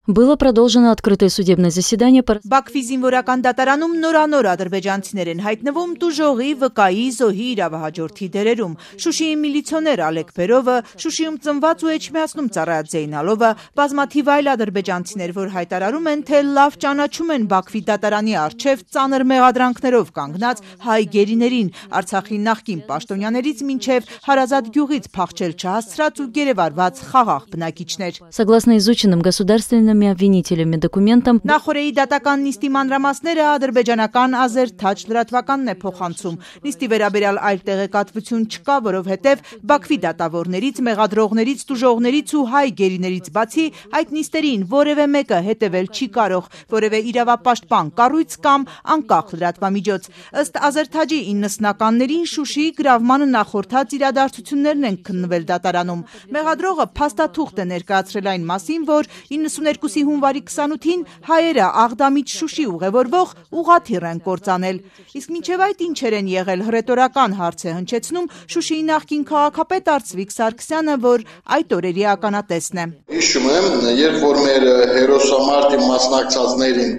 Было продолжено открытое судебное заседание по... Բաքվի զինվորական դատարանում նորանոր ադրբեջանցիներ են հայտնվում տուժողի, վկայի, զոհի իրավահաջորդի դերերում։ Շուշիի միլիցիոներ Ալեկ Բերովը, Շուշիում ծնված ու Էջմիածնում ծառայած Զեյնալովը, բազմաթիվ այլ ադրբեջանցիներ, որ հայտարարում են, թե լավ ճանաչում են Բաքվի դատարանի առջև ծանր մեղադրանքներով կանգնած հայ գերիներին, Արցախի նախկին պաշտոնյաներից մինչև Հարազատ գյուղից փախչել չհասցրած ու գերեվարված խաղաղ բնակիչներ։ Согласно изученным государственными обвинителями документам, Նախորդի դատական նիստի մանրամասները ադրբեջանական Ազերթաջ լրատվականն է փոխանցում։ Նիստի վերաբերյալ այլ տեղեկատվություն չկա, որովհետև Բաքվի դատավորներից, մեղադրողներից, տուժողներից ու հայ գերիներից բացի այդ նիստերին որևէ մեկը հետևել չի կարող, որևէ իրավապաշտպան կառույց կամ անկախ լրատվամիջոց։ Ըստ Ազերթաջի 90-ականներին Շուշիի գրավմանը նախորդած իրադարձություններն են քննվել դատարանում։ Մեղադրողը փաստաթուղթ է ներկայացրել այն մասին, որ 92-ի հունվարի 28-ին հայերը Աղդամից Շուշի ուղևորվող ուղղաթիռ են կործանել։ Իսկ մինչև այդ ինչեր են եղել հռետորական հարց է հնչեցնում Շուշիի նախկին քաղաքապետ Արծվիկ Սարգսյանը, որ այդ օրերի ականատեսն է։ Հիշում եմ, երբ որ մեր հերոսամարտի մասնակցածներին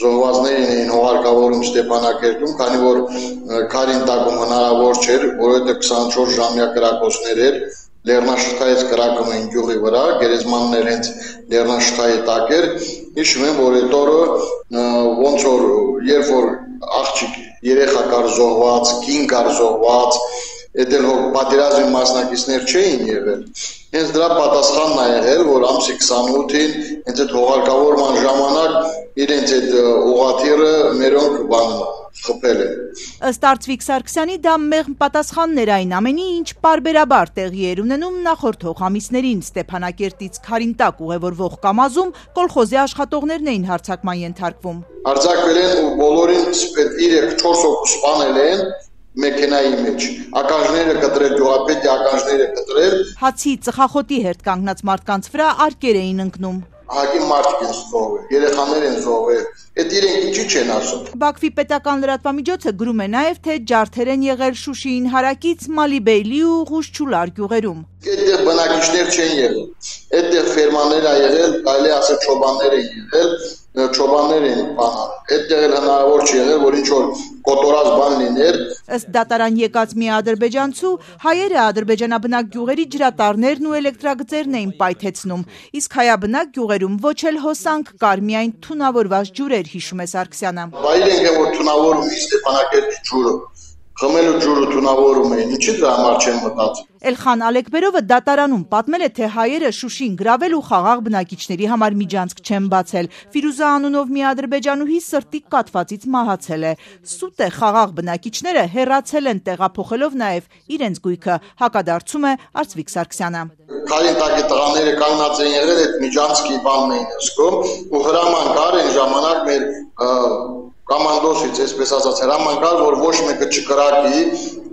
զոհվածներին էին հողարկավորում Ստեփանակերտում, քանի որ քարին տակում հնարավոր չէր, որովհետև 24 ժամյա կրակոցներ էր, Լեռնաշղթայից կրակում էին գյուղի վրա, գերեզմաններ հենց Լեռնաշղթայի տակ էր, հիշում եմ, որ այդ օրը ոնց որ երբ որ աղջիկ երեխա կար զոհված, կին կար զոհված, այդ էլ պատերազմի մասնակիցներ չէին եղել։ Հենց դրա պատասխանն է եղել, որ ամսի 28-ին հենց այդ հողարկավորման ժամանակ իրենց այդ ուղղաթիռը մերոնք խփել են։ Ըստ Արծվիկ Սարգսյանի դա մեղմ պատասխաններ այն ամենի, ինչ պարբերաբար տեղի էր ունենում նախորդ հողամիսներին Ստեփանակերտից Քարինտակ ուղևորվող կամազում կոլխոզի աշխատողներն էին հարձակման ենթարկվում։ Արձակվել են ու բոլորին 3-4 հոգու սպանել են մեքենայի մեջ, ականջները կտրել, գյուղապետի ականջները կտրել։ Հացի ծխախոտի հերթ կանգնած մարդկանց վրա արկեր էին ընկնում։ Հագի մարդիկ են զոհվել, երեխաներ են զոհվել, այդ իրենք ինչի չեն ասում։ Բաքվի պետական լրատվամիջոցը գրում է նաև, թե ջարդեր են եղել Շուշիին հարակից Մալիբեյլի ու Ղուշչուլար գյուղերում։ Այդտեղ բնակիչներ չեն եղել, այդտեղ ֆերմաներ ա եղել, կարելի ասել չոբաններ են եղել, չոբաններ են բանալ։ Այդտեղ էլ հնարավոր չի եղել, որ ինչ-որ կոտորած բան լիներ։ Ըստ դատարան եկած մի ադրբեջանցու, հայերը ադրբեջանաբնակ գյուղերի ջրատարներն ու էլեկտրագծերն էին պայթեցնում, իսկ հայաբնակ գյուղերում ոչ էլ հոսանք կար, միայն թունավորված ջուրեր, հիշում է Սարգսյանը։ Բա իրենք են որ թունավորում են Ստեփանակերտի ջուրը, խմելու ջուրը թունավորում էին, ինչի դրա համար չեն մտածում։ Էլխան Ալեկբերովը դատարանում պատմել է, թե հայերը Շուշին գրավել ու խաղաղ բնակիչների համար միջանցք չեն բացել։ Ֆիրուզա անունով մի ադրբեջանուհի սրտի կաթվածից մահացել է։ Սուտ է, խաղաղ բնակիչները հեռացել են, տեղափոխելով նաև իրենց գույքը, հակադարձում է Արծվիկ Սարգսյանը։ Քարինտակի տղաները կանգնած են եղել, այդ միջանցքի բանն էին հսկում ու հրաման կար այն ժամանակ մեր կոմանդոսից, այսպես ասած, հրաման կար, որ ոչ մեկը չկրակի,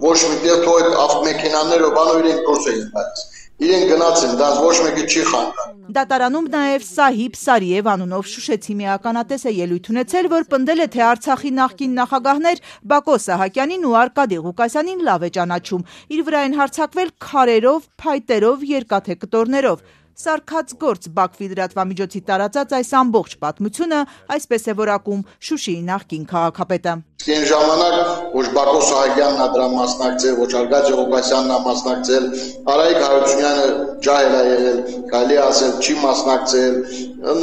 ոչ մեկը թող այդ ավտոմեքենաներով բանով իրենք դուրս էին գալիս։ Իրենք գնացին, դրանց ոչ մեկը չի խանգարել։ Դատարանում նաև Սահիբ Սարիև անունով շուշեցի մի ականատես է ելույթ ունեցել, որ պնդել է, թե Արցախի նախկին նախագահներ Բակո Սահակյանին ու Արկադի Ղուկասյանին լավ է ճանաչում։ Իր վրա են հարձակվել քարերով, փայտերով, երկաթե կտորներով։ Սարքած գործ Բաքվի լրատվամիջոցի տարածած այս ամբողջ պատմությունը այսպես է որակում Շուշիի նախկին քաղաքապետը։ Այն ժամանակ ոչ Բակո Սահակյանն է դրա մասնակցել, ոչ Արկադի Ղուկասյանն է մասնակցել, Արայիկ Հարությունյանը ջահել է եղել, կարելի ասել չի մասնակցել։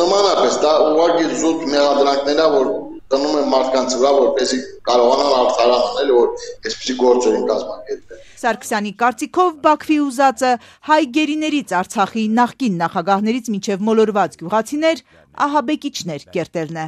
Նմանապես դա ուղղակի զուտ մեղադրանքներ է, որ տնում են մարդկանց վրա, որպեսզի կարողանան արդարացնել, որ այսպիսի գործեր են կազմակերպել։ Սարգսյանի կարծիքով Բաքվի ուզածը հայ գերիներից Արցախի նախկին նախագահներից մինչև մոլորված գյուղացիներ ահաբեկիչներ կերտելն է։